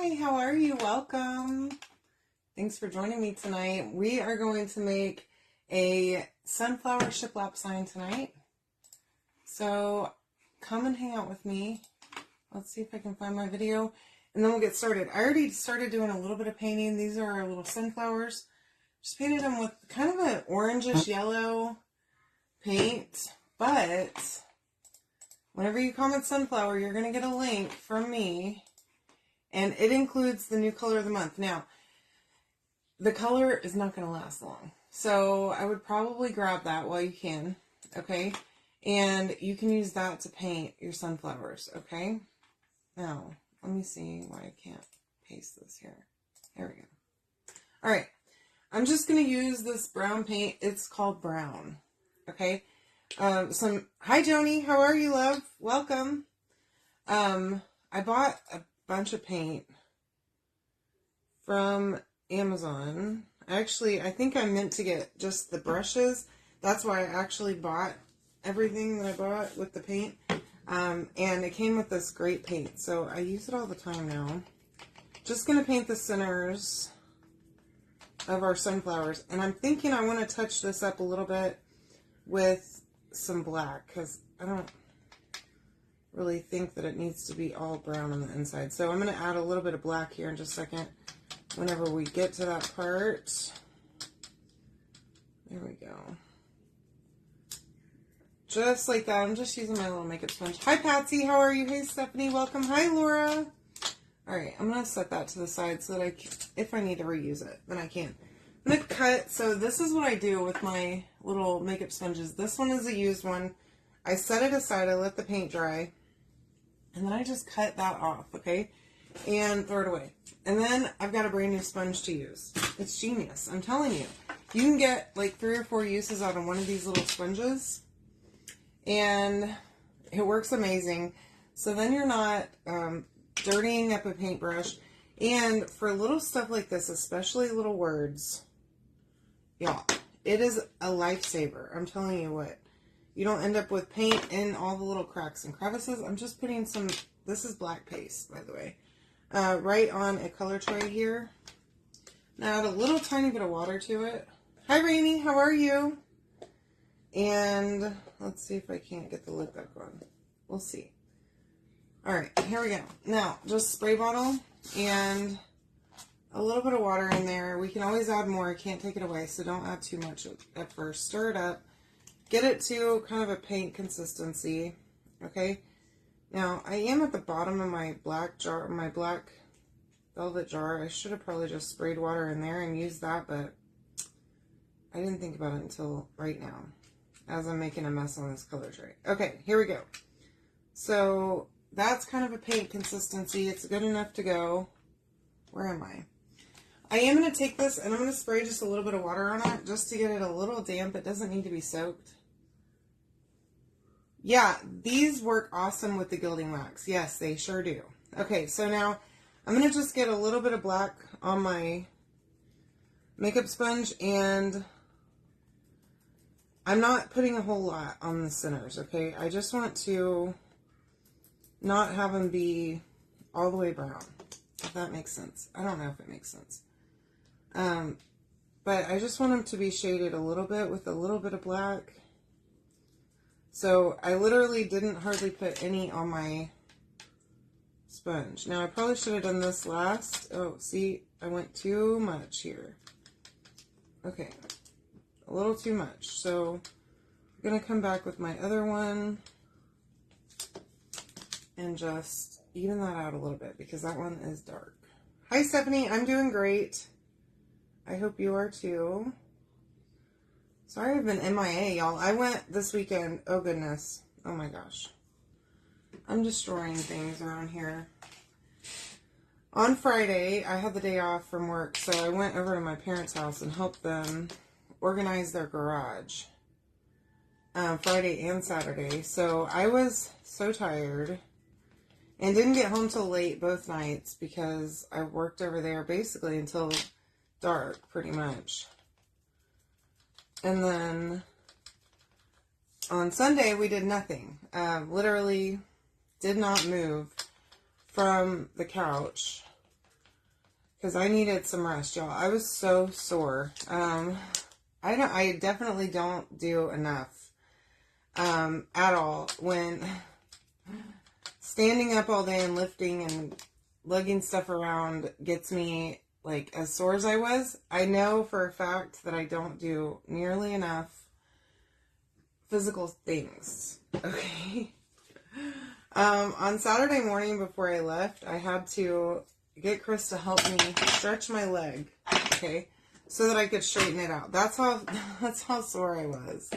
Hi, how are you? Welcome. Thanks for joining me tonight. We are going to make a sunflower shiplap sign tonight. So come and hang out with me. Let's see if I can find my video and then we'll get started. I already started doing a little bit of painting. These are our little sunflowers. Just painted them with kind of an orangish yellow paint, but whenever you comment sunflower, you're going to get a link from me. And it includes the new color of the month. Now, the color is not going to last long. So I would probably grab that while you can. Okay. And you can use that to paint your sunflowers. Okay. Now, let me see why I can't paste this here. There we go. All right. I'm just going to use this brown paint. It's called brown. Okay. Hi, Joni. How are you, love? Welcome. I bought a bunch of paint from Amazon. Actually, I think I meant to get just the brushes. That's why I actually bought everything that I bought with the paint. And it came with this great paint. So I use it all the time now. Just going to paint the centers of our sunflowers. And I'm thinking I want to touch this up a little bit with some black because I don't really think that it needs to be all brown on the inside. So I'm going to add a little bit of black here in just a second whenever we get to that part. There we go. Just like that. I'm just using my little makeup sponge. Hi, Patsy. How are you? Hey, Stephanie. Welcome. Hi, Laura. All right. I'm going to set that to the side so that if I need to reuse it, then I can. I'm going to cut. So this is what I do with my little makeup sponges. This one is a used one. I set it aside. I let the paint dry. And then I just cut that off, okay? And throw it away. And then I've got a brand new sponge to use. It's genius. I'm telling you. You can get like 3 or 4 uses out of one of these little sponges. And it works amazing. So then you're not dirtying up a paintbrush. And for little stuff like this, especially little words, yeah, it is a lifesaver. I'm telling you what. You don't end up with paint in all the little cracks and crevices. I'm just putting some, this is black paste, by the way, right on a color tray here. Now add a little tiny bit of water to it. Hi, Rainy, how are you? And let's see if I can't get the lid back on. We'll see. All right, here we go. Now, just spray bottle and a little bit of water in there. We can always add more. I can't take it away, so don't add too much at first. Stir it up. Get it to kind of a paint consistency, okay? Now, I am at the bottom of my black jar, my black velvet jar. I should have probably just sprayed water in there and used that, but I didn't think about it until right now as I'm making a mess on this color tray. Okay, here we go. So that's kind of a paint consistency. It's good enough to go. Where am I? I am going to take this and I'm going to spray just a little bit of water on it just to get it a little damp. It doesn't need to be soaked. Yeah, these work awesome with the gilding wax. Yes, they sure do. Okay, so now I'm going to just get a little bit of black on my makeup sponge and I'm not putting a whole lot on the centers, okay? I just want to not have them be all the way brown, if that makes sense. I don't know if it makes sense. But I just want them to be shaded a little bit with a little bit of black. So I literally didn't hardly put any on my sponge. Now I probably should have done this last. Oh, see, I went too much here. Okay, a little too much. So I'm going to come back with my other one and just even that out a little bit because that one is dark. Hi, Stephanie. I'm doing great. I hope you are too. Sorry I've been MIA, y'all. I went this weekend. Oh, goodness. Oh, my gosh. I'm destroying things around here. On Friday, I had the day off from work, so I went over to my parents' house and helped them organize their garage. Friday and Saturday. So I was so tired and didn't get home till late both nights because I worked over there basically until dark, pretty much. And then on Sunday, we did nothing. Literally did not move from the couch because I needed some rest, y'all. I was so sore. I definitely don't do enough at all. When standing up all day and lifting and lugging stuff around gets me like as sore as I was, I know for a fact that I don't do nearly enough physical things. Okay. On Saturday morning before I left, I had to get Chris to help me stretch my leg, okay, so that I could straighten it out. That's how sore I was.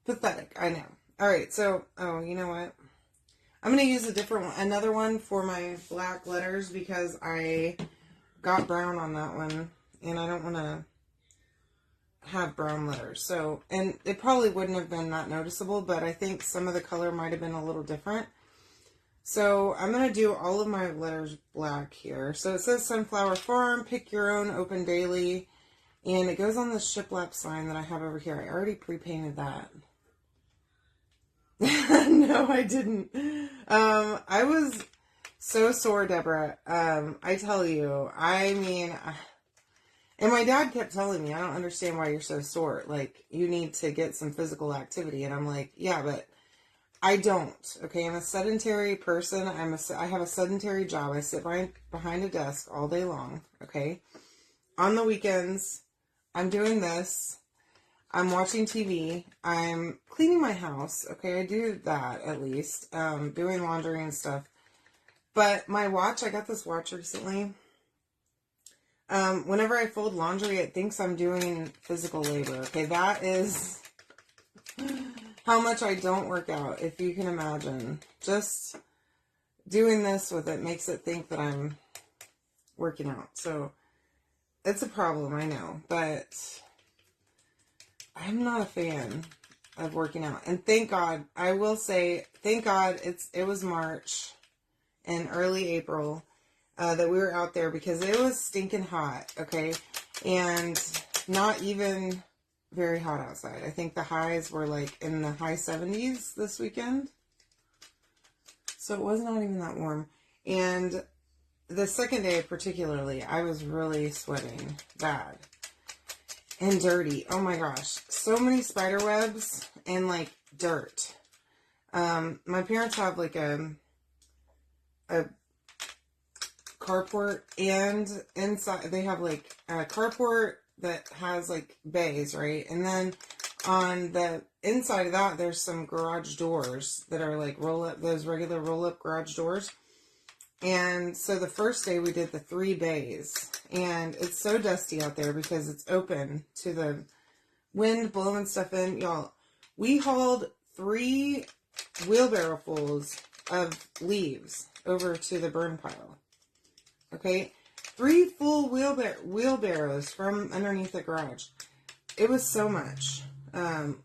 Pathetic, I know. All right, so you know what? I'm gonna use a different one, another one for my black letters because I got brown on that one, and I don't want to have brown letters. So, and it probably wouldn't have been that noticeable, but I think some of the color might have been a little different. So I'm going to do all of my letters black here. So it says Sunflower Farm, pick your own, open daily. And it goes on the shiplap sign that I have over here. I already pre-painted that. No, I didn't. I was so sore, Deborah. I tell you, I mean, and my dad kept telling me, I don't understand why you're so sore. Like, you need to get some physical activity. And I'm like, yeah, but I don't. Okay, I'm a sedentary person. I have a sedentary job. I sit behind a desk all day long. Okay, on the weekends, I'm doing this. I'm watching TV. I'm cleaning my house. Okay, I do that at least. Doing laundry and stuff. But my watch, I got this watch recently. Whenever I fold laundry, it thinks I'm doing physical labor. Okay, that is how much I don't work out, if you can imagine. Just doing this with it makes it think that I'm working out. So it's a problem, I know, but I'm not a fan of working out. And thank God, I will say, thank God it was March and early April that we were out there because it was stinking hot, okay? And not even very hot outside. I think the highs were like in the high 70s this weekend. So it was not even that warm. And the second day particularly, I was really sweating bad and dirty. Oh my gosh. So many spider webs and like dirt. My parents have like a carport, and inside they have like a carport that has like bays, right? And then on the inside of that, there's some garage doors that are like those regular roll up garage doors. And so the first day we did the 3 bays, and it's so dusty out there because it's open to the wind blowing stuff in. Y'all, we hauled 3 wheelbarrowfuls of leaves over to the burn pile. Okay, 3 full wheelbarrows from underneath the garage. It was so much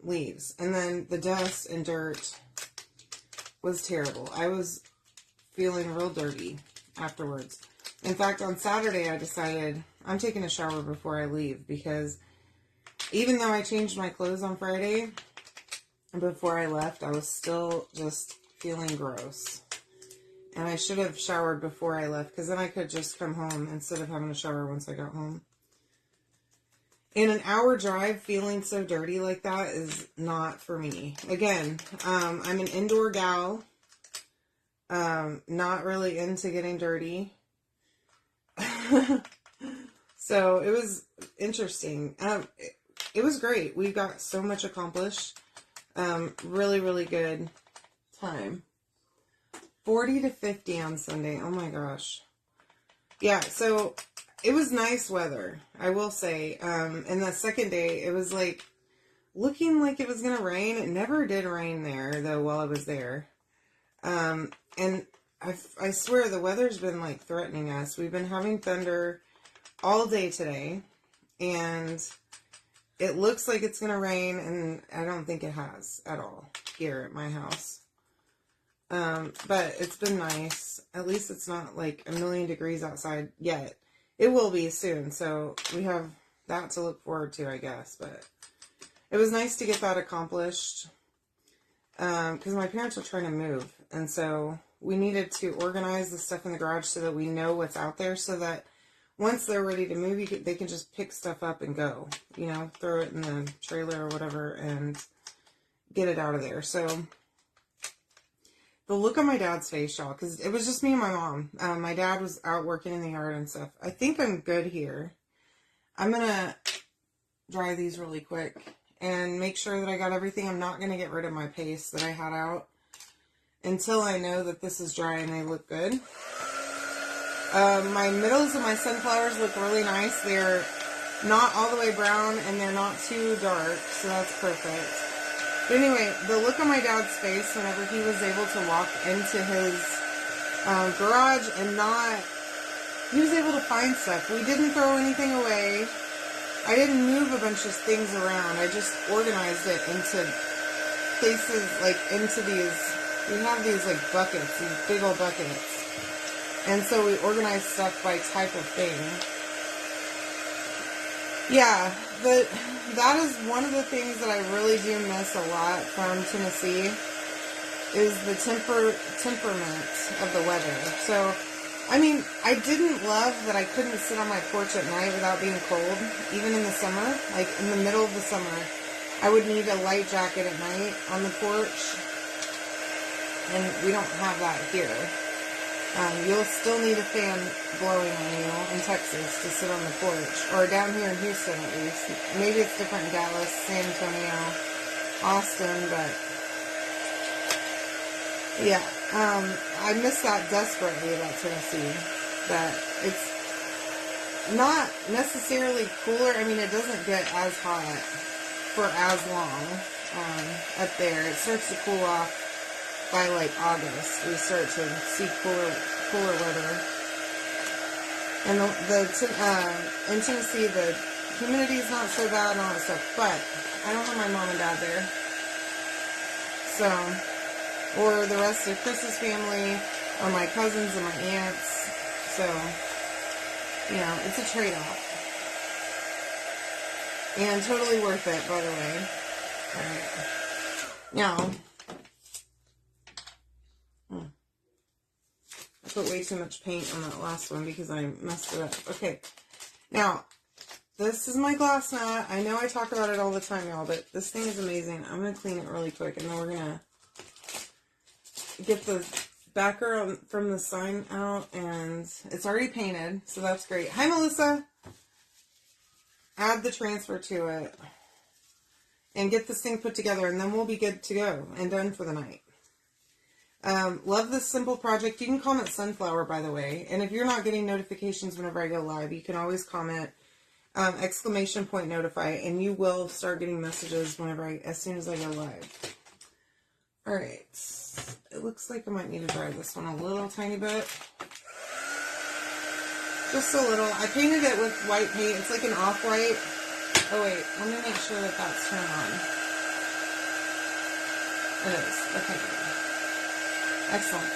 leaves. And then the dust and dirt was terrible. I was feeling real dirty afterwards. In fact, on Saturday, I decided I'm taking a shower before I leave because even though I changed my clothes on Friday, before I left, I was still just feeling gross. And I should have showered before I left because then I could just come home instead of having a shower once I got home. And an hour drive feeling so dirty like that is not for me. Again, I'm an indoor gal. Not really into getting dirty. So it was interesting. It was great. We got so much accomplished. Really, really good time. 40 to 50 on Sunday. Oh my gosh. Yeah, so it was nice weather, I will say. And the second day, it was like looking like it was going to rain. It never did rain there, though, while I was there. And I swear the weather's been like threatening us. We've been having thunder all day today, and it looks like it's going to rain, and I don't think it has at all here at my house. But it's been nice. At least it's not like a million degrees outside yet. It will be soon, so we have that to look forward to, I guess. But it was nice to get that accomplished, because my parents are trying to move, and so we needed to organize the stuff in the garage so that we know what's out there, so that once they're ready to move, they can just pick stuff up and go, you know, throw it in the trailer or whatever and get it out of there. So the look on my dad's face, y'all, because it was just me and my mom. My dad was out working in the yard and stuff. I think I'm good here. I'm going to dry these really quick and make sure that I got everything. I'm not going to get rid of my paste that I had out until I know that this is dry and they look good. My middles of my sunflowers look really nice. They're not all the way brown and they're not too dark, so that's perfect. But anyway, the look on my dad's face whenever he was able to walk into his garage and he was able to find stuff. We didn't throw anything away. I didn't move a bunch of things around. I just organized it into places, like into these, we have these like buckets, these big old buckets. And so we organize stuff by type of thing. Yeah, that is one of the things that I really do miss a lot from Tennessee is the temperament of the weather. So, I mean, I didn't love that I couldn't sit on my porch at night without being cold, even in the summer. Like, in the middle of the summer, I would need a light jacket at night on the porch. And we don't have that here. You'll still need a fan blowing on you in Texas to sit on the porch. Or down here in Houston, at least. Maybe it's different in Dallas, San Antonio, Austin, but yeah. I miss that desperately about Tennessee. That it's not necessarily cooler. I mean, it doesn't get as hot for as long up there. It starts to cool off by like August. We start to see cooler weather. And in Tennessee, the humidity is not so bad and all that stuff. But I don't have my mom and dad there. So, or the rest of Chris's family, or my cousins and my aunts. So, you know, it's a trade-off. And totally worth it, by the way. Alright. Now, I put way too much paint on that last one because I messed it up. Okay. Now, this is my glass mat. I know I talk about it all the time, y'all, but this thing is amazing. I'm going to clean it really quick, and then we're going to get the backer from the sign out, and it's already painted, so that's great. Hi, Melissa. Add the transfer to it and get this thing put together, and then we'll be good to go and done for the night. Love this simple project. You can comment sunflower, by the way, and if you're not getting notifications whenever I go live, you can always comment ! Notify, and you will start getting messages as soon as I go live. All right. It looks like I might need to dry this one a little tiny bit. Just a little. I painted it with white paint. It's like an off-white. Oh, wait. Let me make sure that that's turned on. It is. Okay, good. Excellent.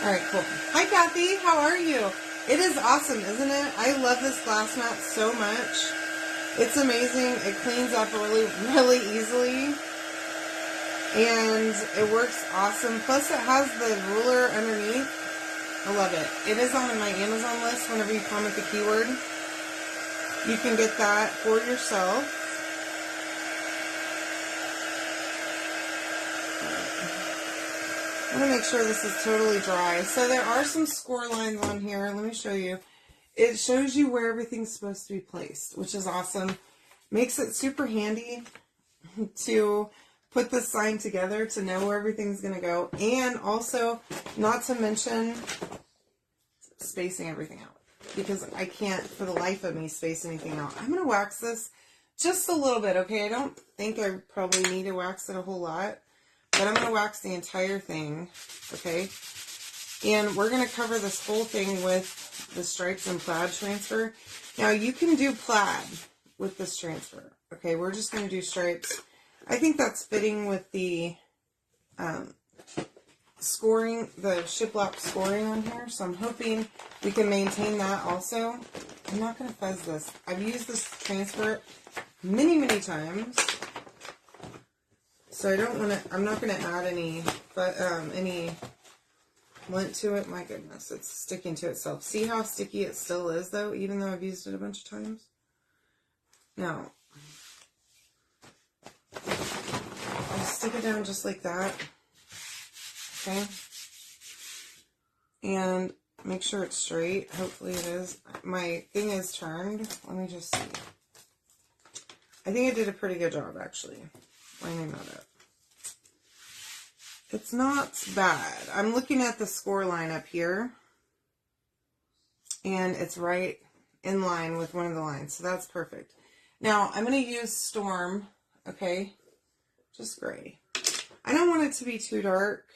All right, cool. Hi, Kathy. How are you? It is awesome, isn't it? I love this glass mat so much. It's amazing. It cleans up really, really easily. And it works awesome. Plus, it has the ruler underneath. I love it. It is on my Amazon list whenever you comment the keyword. You can get that for yourself. I'm going to make sure this is totally dry. So there are some score lines on here. Let me show you. It shows you where everything's supposed to be placed, which is awesome. Makes it super handy to put this sign together to know where everything's going to go. And also, not to mention, spacing everything out. Because I can't, for the life of me, space anything out. I'm going to wax this just a little bit, okay? I don't think I probably need to wax it a whole lot. But I'm going to wax the entire thing, okay? And we're going to cover this whole thing with the stripes and plaid transfer. Now, you can do plaid with this transfer, okay? We're just going to do stripes. I think that's fitting with the scoring, the shiplap scoring on here. So I'm hoping we can maintain that also. I'm not going to fuzz this. I've used this transfer many, many times. So I don't want to, I'm not going to add any went to it. My goodness, it's sticking to itself. See how sticky it still is, though, even though I've used it a bunch of times? Now, I'll stick it down just like that. Okay? And make sure it's straight. Hopefully it is. My thing is turned. Let me just see. I think I did a pretty good job, actually, lining that up. It's not bad. I'm looking at the score line up here, and it's right in line with one of the lines, so that's perfect. Now, I'm going to use Storm, okay, just gray. I don't want it to be too dark.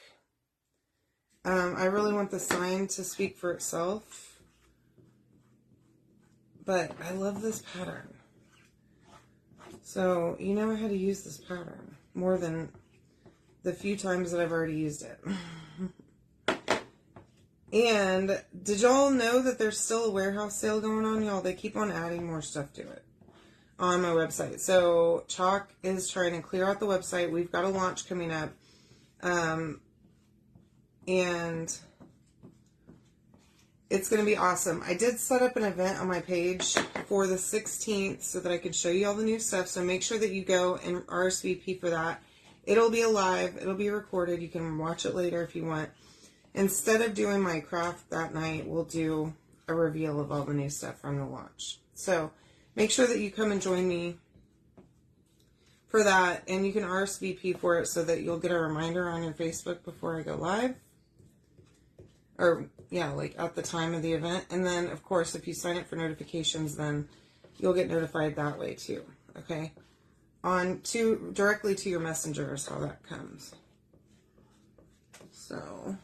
I really want the sign to speak for itself, but I love this pattern. So, you know how to use this pattern more than the few times that I've already used it. And did y'all know that there's still a warehouse sale going on, y'all? They keep on adding more stuff to it on my website. So Chalk is trying to clear out the website. We've got a launch coming up. And it's going to be awesome. I did set up an event on my page for the 16th so that I could show you all the new stuff. So make sure that you go and RSVP for that. It'll be alive. It'll be recorded. You can watch it later if you want. Instead of doing my craft that night, we'll do a reveal of all the new stuff from the launch. So make sure that you come and join me for that. And you can RSVP for it so that you'll get a reminder on your Facebook before I go live. Or, yeah, like at the time of the event. And then, of course, if you sign up for notifications, then you'll get notified that way too. Okay? Directly to your messenger is how that comes. So,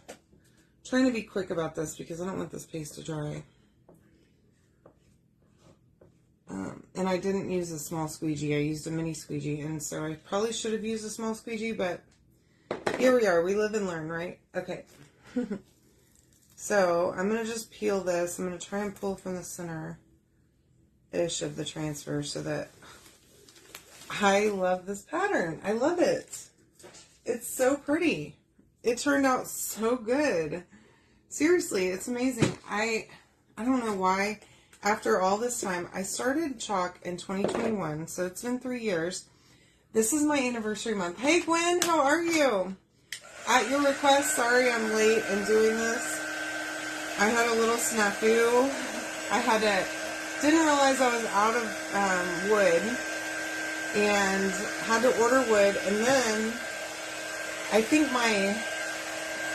trying to be quick about this because I don't want this paste to dry. And I didn't use a small squeegee. I used a mini squeegee, and so I probably should have used a small squeegee, but here we are. We live and learn, right? Okay. So, I'm going to just peel this. I'm going to try and pull from the center-ish of the transfer so that I love this pattern. I love it. It's so pretty. It turned out so good. Seriously, it's amazing. I don't know why. After all this time, I started Chalk in 2021, so it's been 3 years. This is my anniversary month. Hey, Gwen, how are you? At your request, sorry I'm late in doing this. I had a little snafu. Didn't realize I was out of wood and had to order wood, and then I think my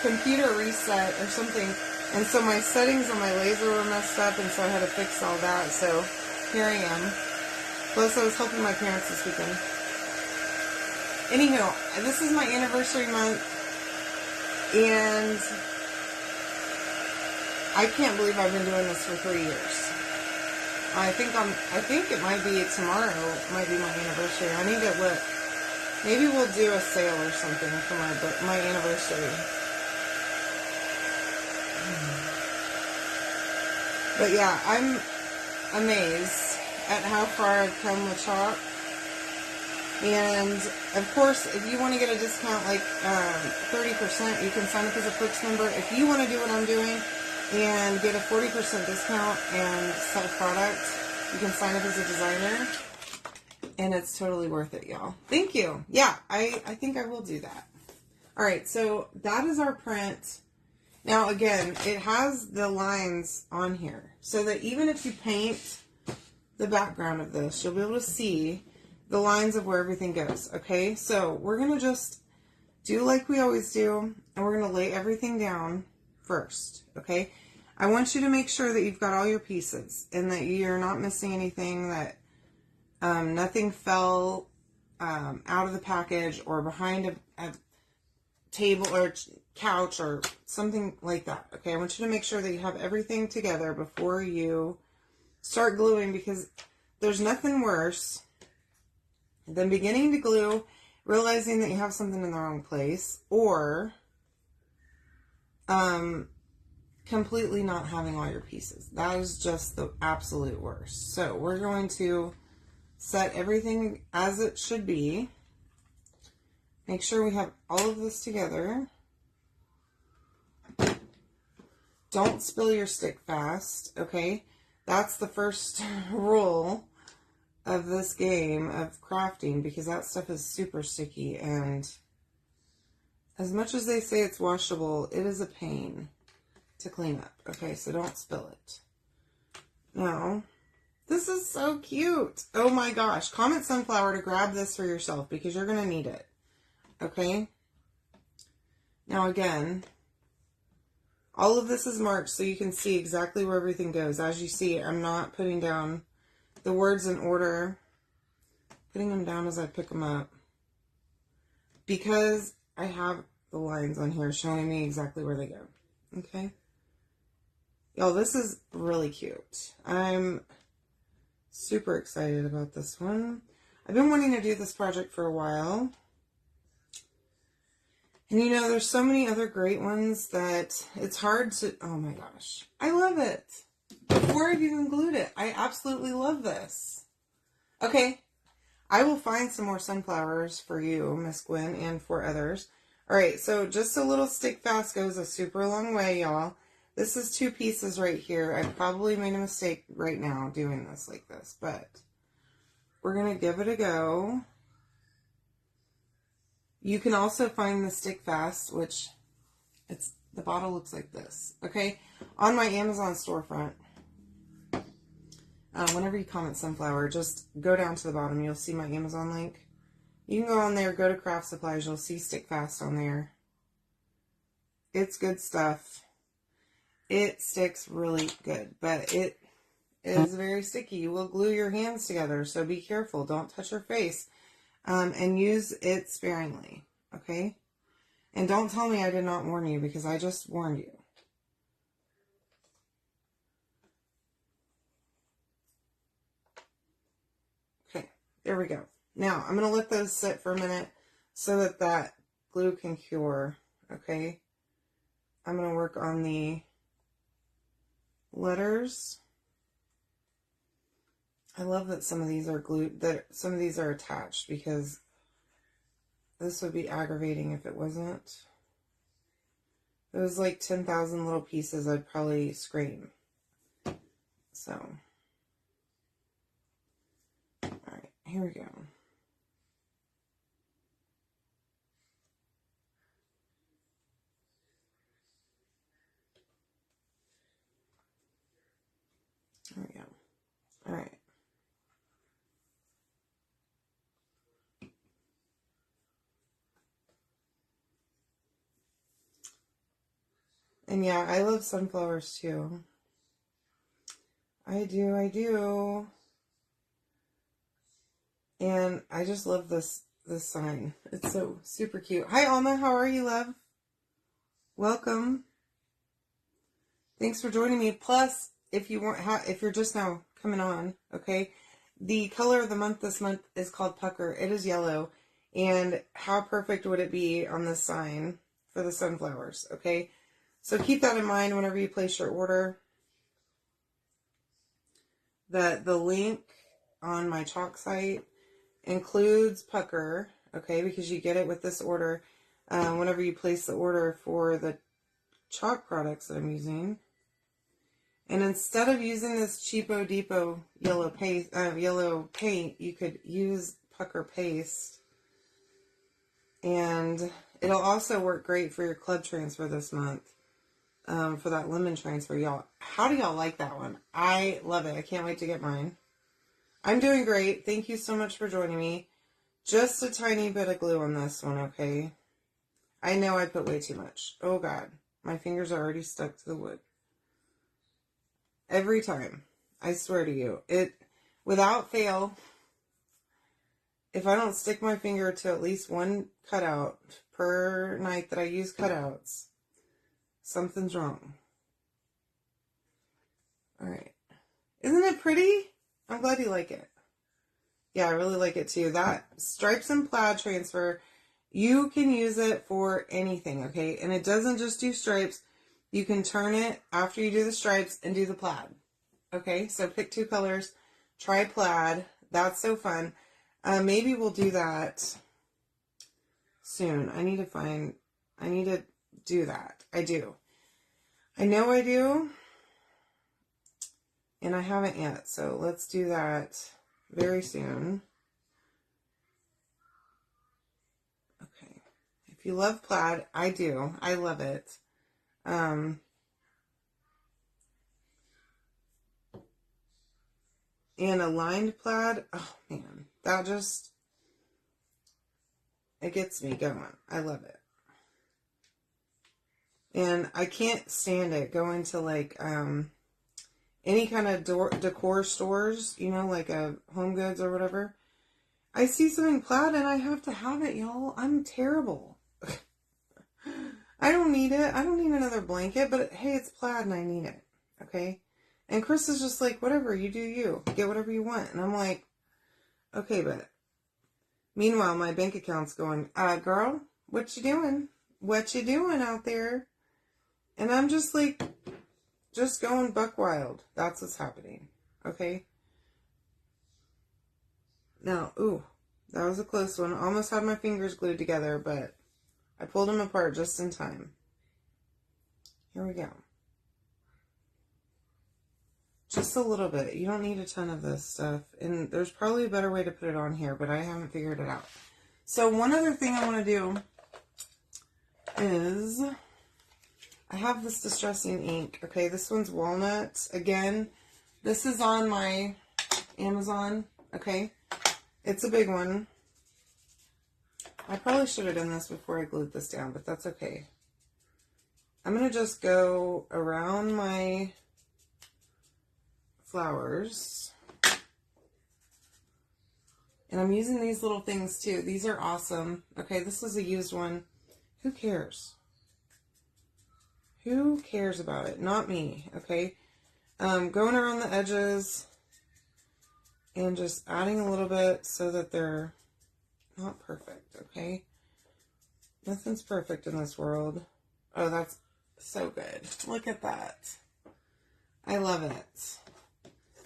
computer reset or something, and so my settings on my laser were messed up, and so I had to fix all that. So here I am. Plus I was helping my parents this weekend. Anywho, this is my anniversary month, and I can't believe I've been doing this for 3 years. I think it might be tomorrow, might be my anniversary. I need to look. Maybe we'll do a sale or something for my anniversary. But yeah, I'm amazed at how far I've come with Chalk. And of course, if you want to get a discount like 30%, you can sign up as a Perks member. If you want to do what I'm doing and get a 40% discount and sell product, you can sign up as a designer. And it's totally worth it, y'all. Thank you. Yeah, I think I will do that. All right, so that is our print. Now, again, it has the lines on here, so that even if you paint the background of this, you'll be able to see the lines of where everything goes, okay? So we're going to just do like we always do, and we're going to lay everything down first, okay? I want you to make sure that you've got all your pieces and that you're not missing anything, that nothing fell out of the package or behind a table or couch or something like that. Okay, I want you to make sure that you have everything together before you start gluing, because there's nothing worse than beginning to glue, realizing that you have something in the wrong place, or completely not having all your pieces. That is just the absolute worst. So we're going to set everything as it should be. Make sure we have all of this together. don't spill your stick fast, okay? That's the first rule of this game of crafting, because that stuff is super sticky, and as much as they say it's washable, it is a pain to clean up. Okay, so don't spill it. Now, this is so cute. Oh my gosh. Comment Sunflower to grab this for yourself because you're going to need it. Okay? Now again, all of this is marked so you can see exactly where everything goes. As you see, I'm not putting down the words in order. Putting them down as I pick them up. Because I have the lines on here showing me exactly where they go. Okay? Y'all, this is really cute. I'm super excited about this one. I've been wanting to do this project for a while. And you know, there's so many other great ones that it's hard to... Oh my gosh. I love it. Before I've even glued it, I absolutely love this. Okay. I will find some more sunflowers for you, Miss Gwen, and for others. Alright, so just a little stick fast goes a super long way, y'all. This is 2 pieces right here. I probably made a mistake right now doing this like this, but we're going to give it a go. You can also find the stick fast, which the bottle looks like this, okay? On my Amazon storefront. Whenever you comment sunflower, just go down to the bottom. You'll see my Amazon link. You can go on there, go to craft supplies. You'll see stick fast on there. It's good stuff. It sticks really good, but it is very sticky. You will glue your hands together, so be careful. Don't touch your face. And use it sparingly, okay? And don't tell me I did not warn you, because I just warned you. Okay, there we go. Now, I'm going to let those sit for a minute so that that glue can cure, okay? I'm going to work on the letters. I love that some of these are glued, that some of these are attached, because this would be aggravating if it wasn't. If it was like 10,000 little pieces, I'd probably scream. So, alright, here we go. There we go. Alright. And yeah, I love sunflowers too. I do. And I just love this sign. It's so super cute. Hi Alma, how are you, love? Welcome. Thanks for joining me. Plus, if you're just now coming on, okay, the color of the month this month is called Pucker. It is yellow. And how perfect would it be on this sign for the sunflowers, okay? So keep that in mind whenever you place your order. That the link on my chalk site includes Pucker, okay, because you get it with this order whenever you place the order for the chalk products that I'm using. And instead of using this cheapo depot yellow paint, you could use Pucker paste. And it'll also work great for your club transfer this month. For that lemon transfer, y'all. How do y'all like that one? I love it. I can't wait to get mine. I'm doing great. Thank you so much for joining me. Just a tiny bit of glue on this one, okay? I know I put way too much. Oh, God. My fingers are already stuck to the wood. Every time. I swear to you. Without fail, if I don't stick my finger to at least one cutout per night that I use cutouts, something's wrong. Alright. Isn't it pretty? I'm glad you like it. Yeah, I really like it too. That stripes and plaid transfer, you can use it for anything, okay? And it doesn't just do stripes. You can turn it after you do the stripes and do the plaid. Okay, so pick 2 colors. Try plaid. That's so fun. Maybe we'll do that soon. I need to do that. I do. I know I do. And I haven't yet, so let's do that very soon. Okay. If you love plaid, I do. I love it. And a lined plaid, oh man, that just, it gets me going. I love it. And I can't stand it going to like, any kind of decor stores, you know, like a Home Goods or whatever. I see something plaid and I have to have it, y'all. I'm terrible. I don't need it. I don't need another blanket, but hey, it's plaid and I need it. Okay? And Chris is just like, whatever, you do you. Get whatever you want. And I'm like, okay, but meanwhile, my bank account's going, girl, what you doing? What you doing out there? And I'm just like, just going buck wild. That's what's happening. Okay? Now, ooh, that was a close one. Almost had my fingers glued together, but I pulled them apart just in time. Here we go. Just a little bit. You don't need a ton of this stuff. And there's probably a better way to put it on here, but I haven't figured it out. So one other thing I want to do is I have this distressing ink. Okay, this one's walnut. Again, this is on my Amazon. Okay, it's a big one. I probably should have done this before I glued this down, but that's okay. I'm going to just go around my flowers. And I'm using these little things too. These are awesome. Okay, this is a used one. Who cares? Who cares about it? Not me, okay? Going around the edges and just adding a little bit so that they're not perfect, okay? Nothing's perfect in this world. Oh, that's so good. Look at that. I love it.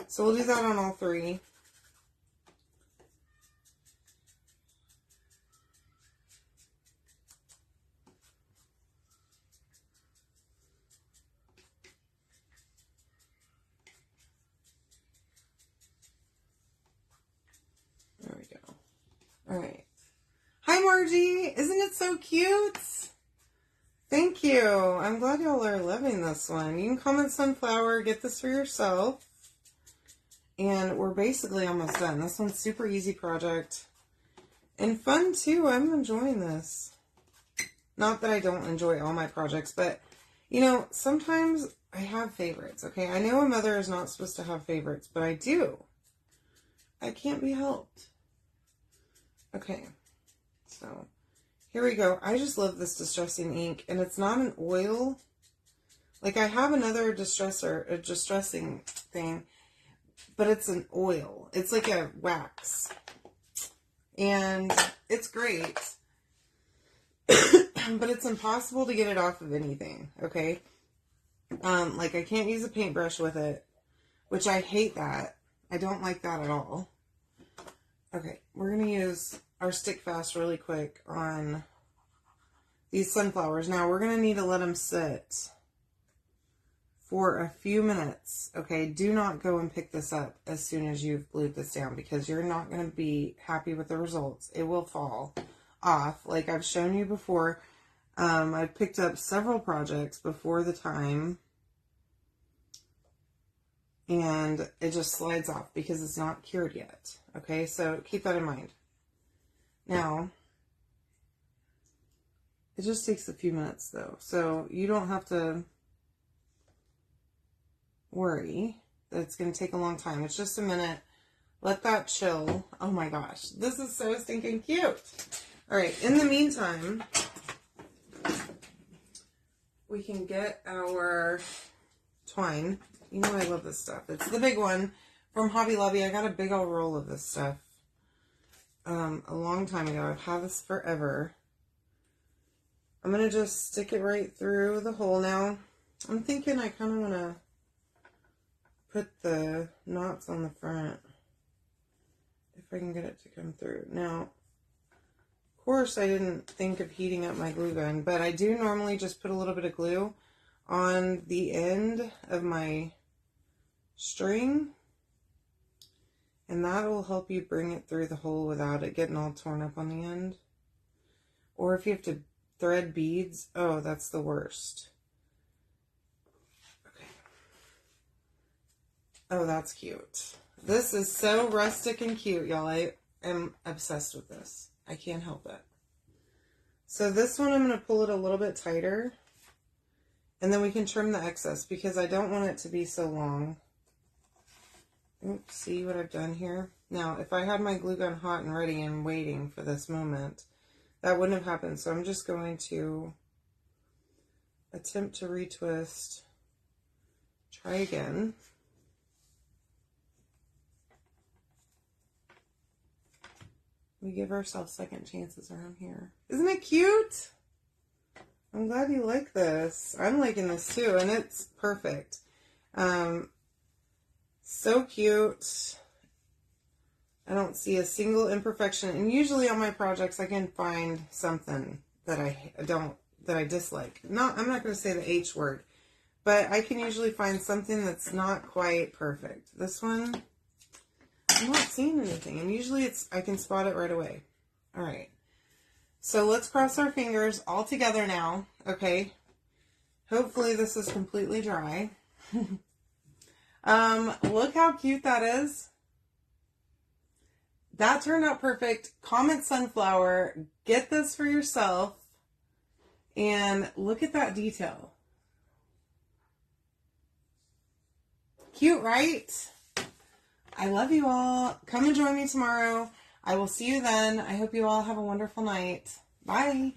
So we'll do that on all three. There we go. All right. Hi, Margie. Isn't it so cute? Thank you. I'm glad y'all are loving this one. You can comment sunflower, get this for yourself. And we're basically almost done. This one's super easy project. And fun too. I'm enjoying this. Not that I don't enjoy all my projects, but you know, sometimes I have favorites, okay? I know a mother is not supposed to have favorites, but I do. I can't be helped. Okay. So, here we go. I just love this distressing ink, and it's not an oil. Like, I have another distressing thing, but it's an oil. It's like a wax. And it's great. But it's impossible to get it off of anything, okay? Like, I can't use a paintbrush with it, which I hate that. I don't like that at all. Okay, we're going to use our stick fast really quick on these sunflowers. Now, we're going to need to let them sit for a few minutes, okay? Do not go and pick this up as soon as you've glued this down because you're not going to be happy with the results. It will fall off. Like I've shown you before, I've picked up several projects before the time and it just slides off because it's not cured yet, okay? So keep that in mind. Now, it just takes a few minutes though, so you don't have to worry that it's going to take a long time. It's just a minute. Let that chill. Oh my gosh, this is so stinking cute. All right, in the meantime, we can get our twine. You know I love this stuff. It's the big one from Hobby Lobby. I got a big old roll of this stuff a long time ago. I've had this forever. I'm going to just stick it right through the hole now. I'm thinking I kind of want to put the knots on the front if I can get it to come through. Now, of course, I didn't think of heating up my glue gun, but I do normally just put a little bit of glue on the end of my string, and that will help you bring it through the hole without it getting all torn up on the end. Or if you have to thread beads, oh, that's the worst. Okay. Oh, that's cute. This is so rustic and cute, y'all. I am obsessed with this. I can't help it. So this one, I'm going to pull it a little bit tighter, and then we can trim the excess because I don't want it to be so long. Oops, see what I've done here? Now, if I had my glue gun hot and ready and waiting for this moment, that wouldn't have happened. So I'm just going to attempt to retwist. Try again. We give ourselves second chances around here. Isn't it cute? I'm glad you like this. I'm liking this too, and it's perfect. So cute. I don't see a single imperfection, and usually on my projects I can find something that I dislike. I'm not going to say the H word, but I can usually find something that's not quite perfect. This one, I'm not seeing anything, and usually I can spot it right away. All right, so let's cross our fingers all together now. Okay, hopefully this is completely dry. Look how cute that is. That turned out perfect. Comment sunflower. Get this for yourself. And look at that detail. Cute, right? I love you all. Come and join me tomorrow. I will see you then. I hope you all have a wonderful night. Bye.